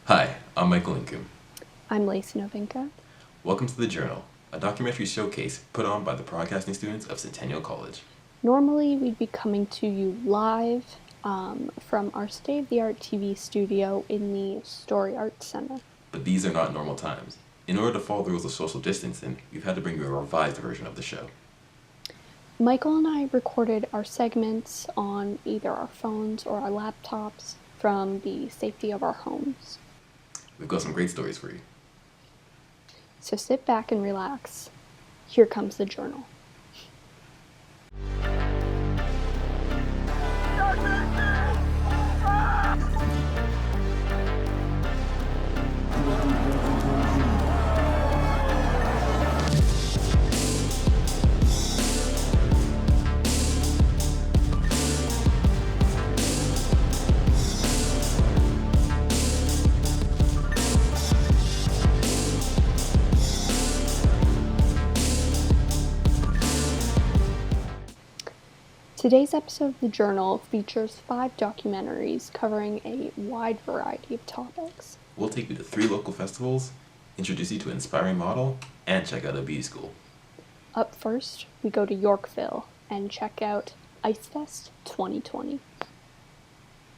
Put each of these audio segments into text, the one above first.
Hi, I'm Michael Inkum. I'm Lacey Novinka. Welcome to The Journal, a documentary showcase put on by the broadcasting students of Centennial College. Normally, we'd be coming to you live from our state-of-the-art TV studio in the Story Arts Center. But these are not normal times. In order to follow the rules of social distancing, we've had to bring you a revised version of the show. Michael and I recorded our segments on either our phones or our laptops from the safety of our homes. We've got some great stories for you. So sit back and relax. Here comes the journal. Today's episode of the Journal features 5 documentaries covering a wide variety of topics. We'll take you to 3 local festivals, introduce you to an inspiring model, and check out a beauty school. Up first, we go to Yorkville and check out IceFest 2020.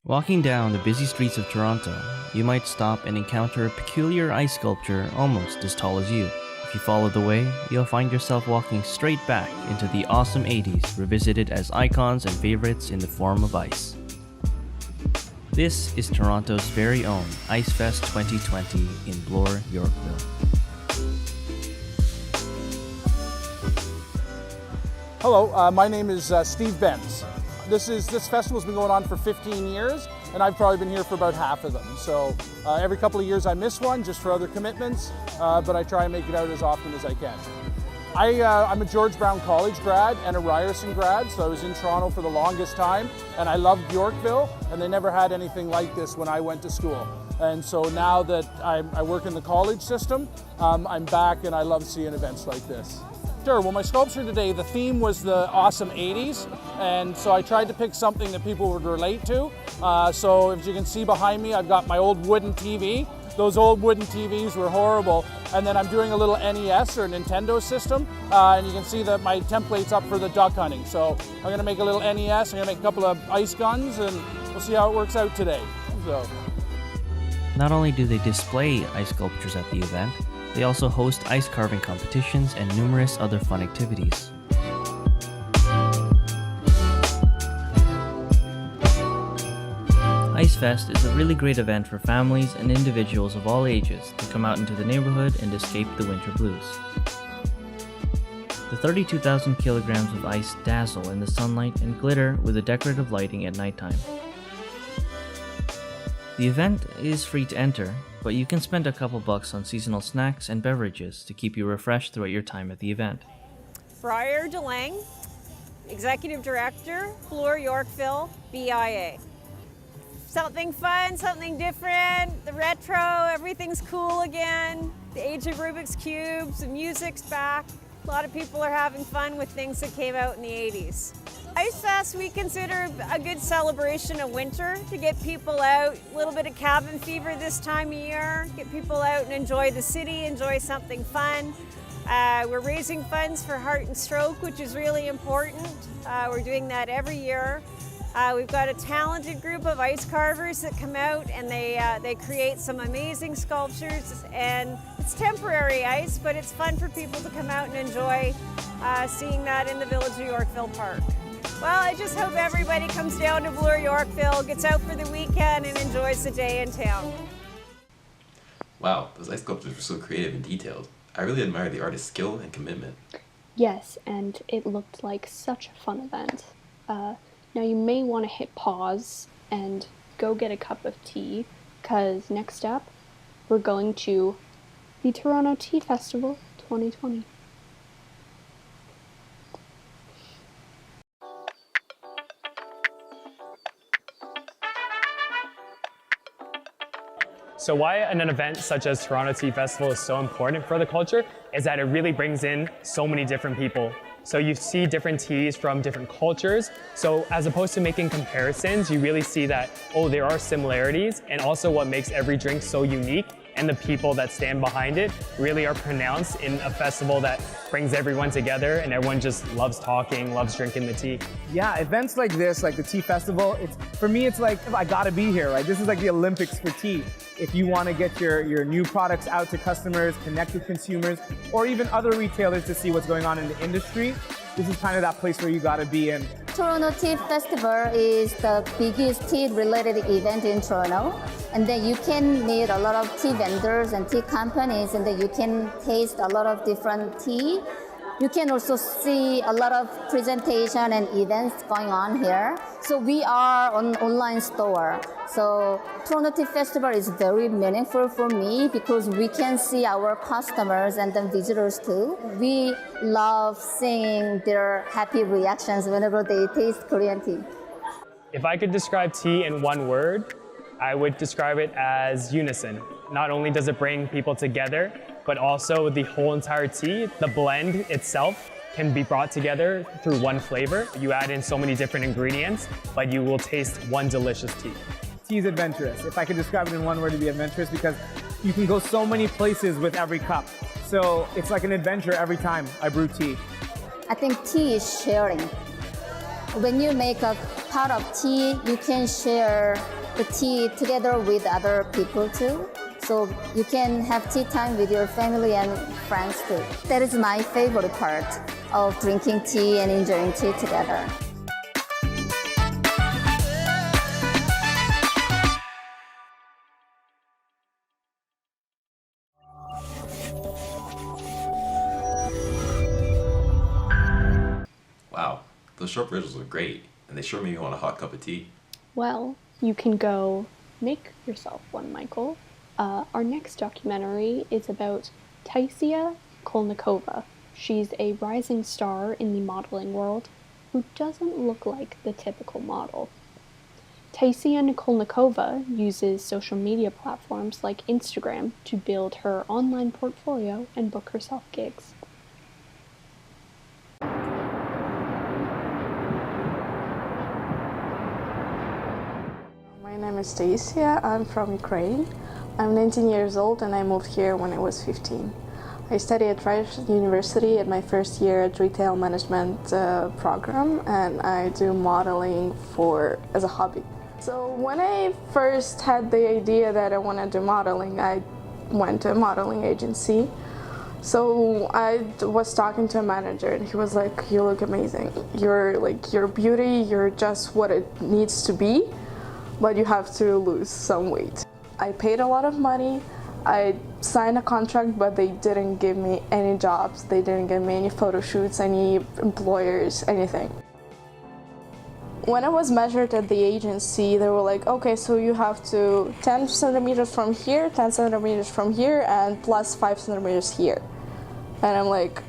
Walking down the busy streets of Toronto, you might stop and encounter a peculiar ice sculpture almost as tall as you. If you follow the way, you'll find yourself walking straight back into the awesome 80s, revisited as icons and favorites in the form of ice. This is Toronto's very own IceFest 2020 in Bloor, Yorkville. Hello, my name is Steve Benz. This festival's been going on for 15 years, and I've probably been here for about half of them. So every couple of years I miss one just for other commitments, but I try and make it out as often as I can. I'm a George Brown College grad and a Ryerson grad, so I was in Toronto for the longest time, and I loved Yorkville, and they never had anything like this when I went to school. And so now that I work in the college system, I'm back and I love seeing events like this. Sure, well my sculpture today, the theme was the awesome 80s, and so I tried to pick something that people would relate to. So as you can see behind me, I've got my old wooden TV. Those old wooden TVs were horrible. And then I'm doing a little NES or Nintendo system, and you can see that my template's up for the duck hunting. So I'm gonna make a little NES, I'm gonna make a couple of ice guns, and we'll see how it works out today. So. Not only do they display ice sculptures at the event, they also host ice carving competitions and numerous other fun activities. IceFest is a really great event for families and individuals of all ages to come out into the neighborhood and escape the winter blues. The 32,000 kilograms of ice dazzle in the sunlight and glitter with the decorative lighting at nighttime. The event is free to enter, but you can spend a couple bucks on seasonal snacks and beverages to keep you refreshed throughout your time at the event. Briar DeLang, Executive Director, Bloor Yorkville, BIA. Something fun, something different, the retro, everything's cool again. The age of Rubik's Cubes, the music's back. A lot of people are having fun with things that came out in the 80s. IceFest we consider a good celebration of winter to get people out, a little bit of cabin fever this time of year, get people out and enjoy the city, enjoy something fun. We're raising funds for Heart and Stroke, which is really important. We're doing that every year. We've got a talented group of ice carvers that come out and they create some amazing sculptures, and it's temporary ice, but it's fun for people to come out and enjoy seeing that in the Village of Yorkville Park. Well, I just hope everybody comes down to Bloor Yorkville, gets out for the weekend and enjoys the day in town. Wow, those ice sculptures were so creative and detailed. I really admire the artist's skill and commitment. Yes, and it looked like such a fun event. Now you may want to hit pause and go get a cup of tea, because next up, we're going to the Toronto Tea Festival 2020. So why an event such as Toronto Tea Festival is so important for the culture is that it really brings in so many different people So you see different teas from different cultures. So as opposed to making comparisons, you really see that, oh, there are similarities, and also what makes every drink so unique and the people that stand behind it really are pronounced in a festival that brings everyone together and everyone just loves talking, loves drinking the tea. Yeah, events like this, like the tea festival, for me, it's like, I gotta be here, right? This is like the Olympics for tea. If you wanna get your new products out to customers, connect with consumers, or even other retailers to see what's going on in the industry, this is kind of that place where you gotta be in. Toronto Tea Festival is the biggest tea-related event in Toronto. And then you can meet a lot of tea vendors and tea companies, and then you can taste a lot of different tea. You can also see a lot of presentation and events going on here. So we are an online store. So Toronto Tea Festival is very meaningful for me because we can see our customers and then visitors too. We love seeing their happy reactions whenever they taste Korean tea. If I could describe tea in one word, I would describe it as unison. Not only does it bring people together, but also the whole entire tea, the blend itself, can be brought together through one flavor. You add in so many different ingredients, but you will taste one delicious tea. Tea is adventurous. If I could describe it in one word, it'd be adventurous because you can go so many places with every cup. So it's like an adventure every time I brew tea. I think tea is sharing. When you make a pot of tea, you can share the tea together with other people too. So you can have tea time with your family and friends too. That is my favorite part of drinking tea and enjoying tea together. Wow, those short visuals are great, and they sure make me want a hot cup of tea. Well, you can go make yourself one, Michael. Our next documentary is about Taisia Kolnikova. She's a rising star in the modeling world who doesn't look like the typical model. Taisia Kolnikova uses social media platforms like Instagram to build her online portfolio and book herself gigs. My name is Taisia. I'm from Ukraine. I'm 19 years old and I moved here when I was 15. I study at Rice University at my first year at retail management program, and I do modeling as a hobby. So when I first had the idea that I want to do modeling, I went to a modeling agency. So I was talking to a manager and he was like, "You look amazing. Your beauty, you're just what it needs to be, but you have to lose some weight." I paid a lot of money. I signed a contract, but they didn't give me any jobs. They didn't give me any photo shoots, any employers, anything. When I was measured at the agency, they were like, "Okay, so you have to 10 centimeters from here, 10 centimeters from here, and plus 5 centimeters here." And I'm like,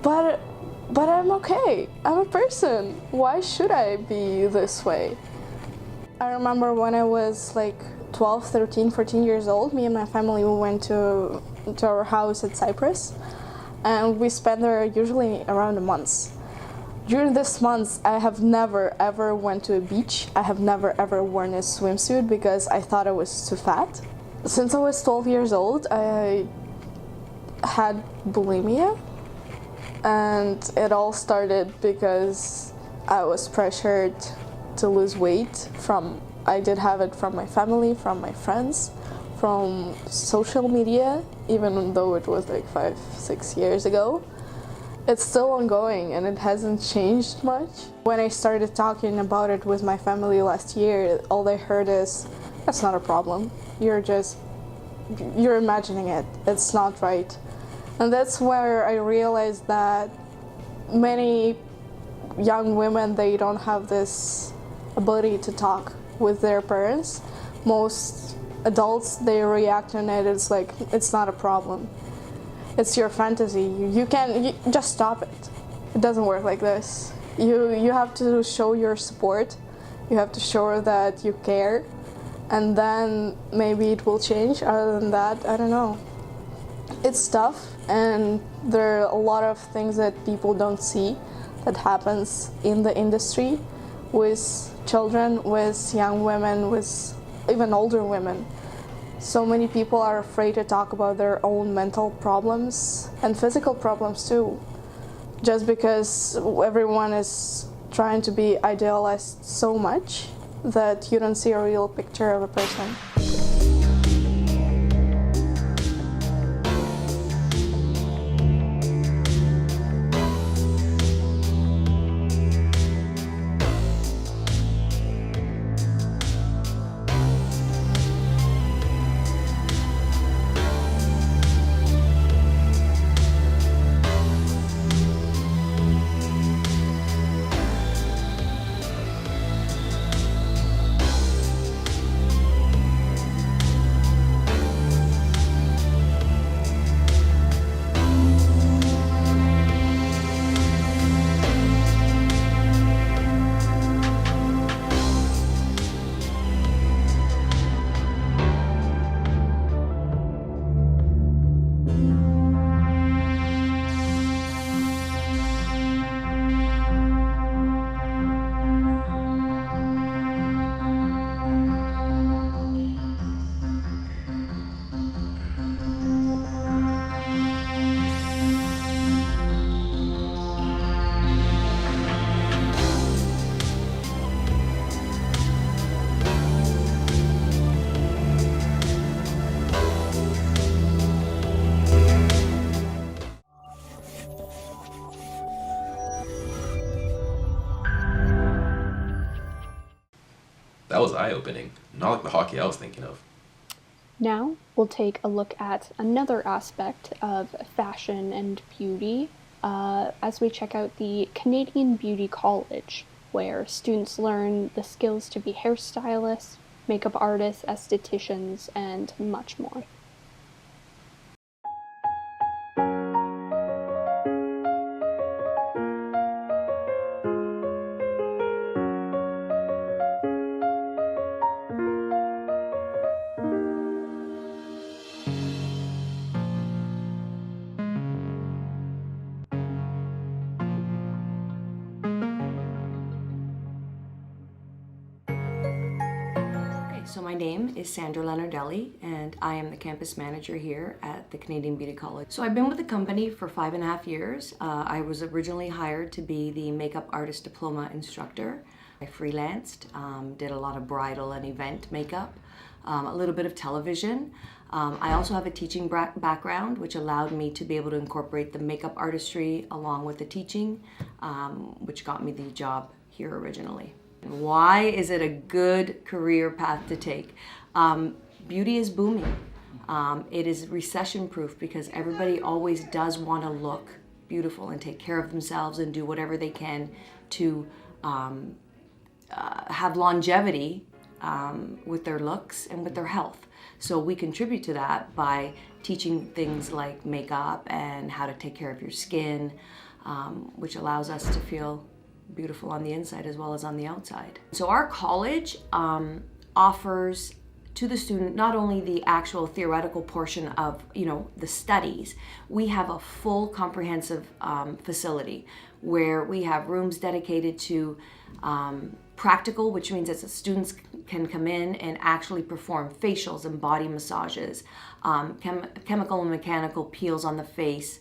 but I'm okay. I'm a person. Why should I be this way? I remember when I was like 12, 13, 14 years old, me and my family, we went to our house at Cyprus, and we spent there usually around a month. During this month, I have never ever went to a beach. I have never ever worn a swimsuit because I thought I was too fat. Since I was 12 years old, I had bulimia, and it all started because I was pressured to lose weight. I did have it from my family, from my friends, from social media, even though it was like 5, 6 years ago. It's still ongoing and it hasn't changed much. When I started talking about it with my family last year, all they heard is, "That's not a problem. You're imagining it. It's not right." And that's where I realized that many young women, they don't have this ability to talk with their parents. Most adults, they react on it. It's like, it's not a problem. It's your fantasy. You just stop it. It doesn't work like this. You have to show your support. You have to show that you care, and then maybe it will change. Other than that, I don't know. It's tough. And there are a lot of things that people don't see that happens in the industry with children, with young women, with even older women. So many people are afraid to talk about their own mental problems and physical problems too, just because everyone is trying to be idealized so much that you don't see a real picture of a person. That was eye-opening. Not like the hockey I was thinking of. Now we'll take a look at another aspect of fashion and beauty as we check out the Canadian Beauty College, where students learn the skills to be hairstylists, makeup artists, estheticians, and much more. So my name is Sandra Leonardelli, and I am the campus manager here at the Canadian Beauty College. So I've been with the company for 5.5 years. I was originally hired to be the makeup artist diploma instructor. I freelanced, did a lot of bridal and event makeup, a little bit of television. I also have a teaching background, which allowed me to be able to incorporate the makeup artistry along with the teaching, which got me the job here originally. Why is it a good career path to take? Beauty is booming. It is recession-proof because everybody always does want to look beautiful and take care of themselves and do whatever they can to have longevity with their looks and with their health. So we contribute to that by teaching things like makeup and how to take care of your skin, which allows us to feel beautiful on the inside as well as on the outside. So our college offers to the student not only the actual theoretical portion of the studies. We have a full comprehensive facility where we have rooms dedicated to practical, which means that the students can come in and actually perform facials and body massages, chemical and mechanical peels on the face.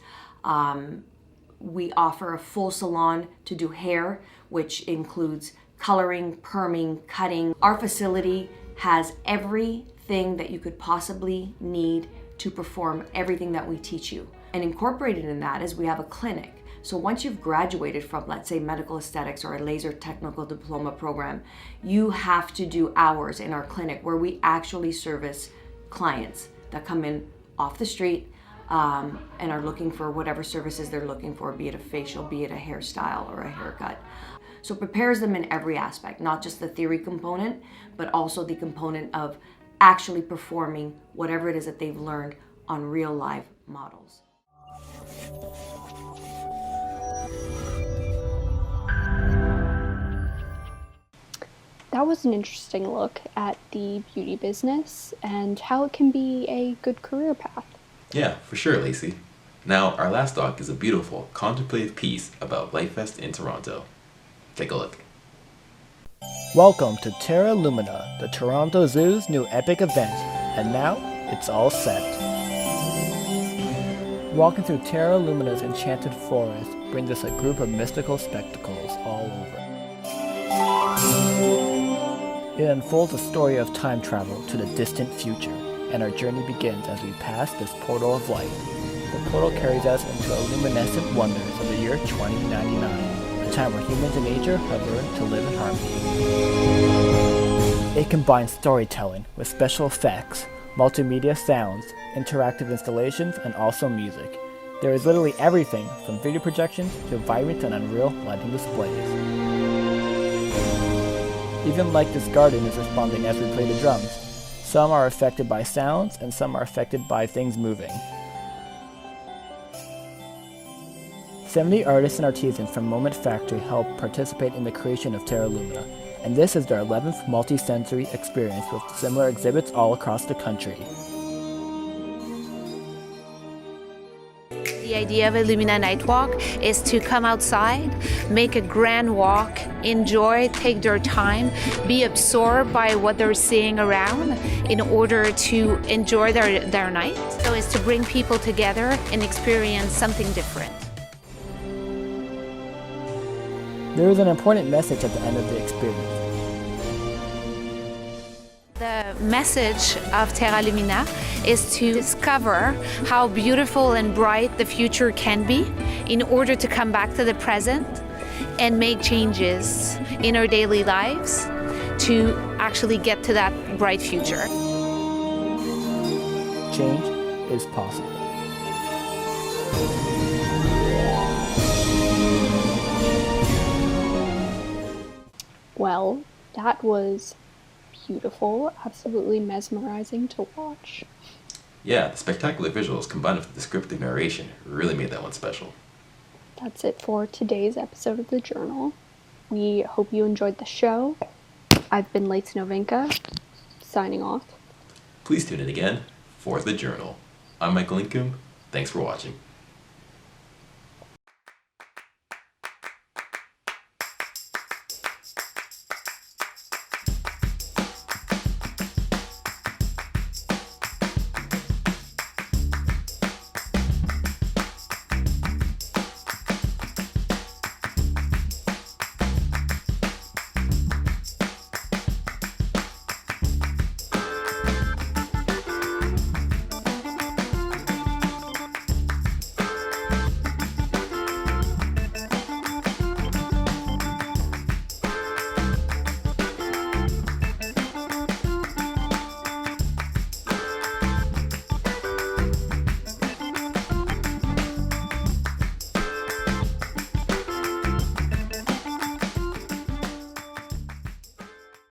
We offer a full salon to do hair, which includes coloring, perming, cutting. Our facility has everything that you could possibly need to perform everything that we teach you. And incorporated in that is we have a clinic. So once you've graduated from, let's say, medical aesthetics or a laser technical diploma program, you have to do hours in our clinic where we actually service clients that come in off the street and are looking for whatever services they're looking for, be it a facial, be it a hairstyle or a haircut. So it prepares them in every aspect, not just the theory component, but also the component of actually performing whatever it is that they've learned on real live models. That was an interesting look at the beauty business and how it can be a good career path. Yeah, for sure, Lacey. Now, our last doc is a beautiful, contemplative piece about Life Fest in Toronto. Take a look. Welcome to Terra Lumina, the Toronto Zoo's new epic event, and now it's all set. Walking through Terra Lumina's enchanted forest brings us a group of mystical spectacles all over. It unfolds a story of time travel to the distant future, and our journey begins as we pass this portal of light. The portal carries us into the luminescent wonders of the year 2099, a time where humans and nature have learned to live in harmony. It combines storytelling with special effects, multimedia sounds, interactive installations, and also music. There is literally everything from video projections to vibrant and unreal lighting displays. Even like this garden is responding as we play the drums. Some are affected by sounds and some are affected by things moving. 70 artists and artisans from Moment Factory help participate in the creation of Terra Lumina, and this is their 11th multi-sensory experience with similar exhibits all across the country. The idea of Illumina Nightwalk is to come outside, make a grand walk, enjoy, take their time, be absorbed by what they're seeing around in order to enjoy their night. So it's to bring people together and experience something different. There is an important message at the end of the experience. The message of Terra Lumina is to discover how beautiful and bright the future can be in order to come back to the present and make changes in our daily lives to actually get to that bright future. Change is possible. Well, that was beautiful, absolutely mesmerizing to watch. Yeah, the spectacular visuals combined with the descriptive narration really made that one special. That's it for today's episode of The Journal. We hope you enjoyed the show. I've been Leitz Novinka, signing off. Please tune in again for The Journal. I'm Michael Inkum. Thanks for watching.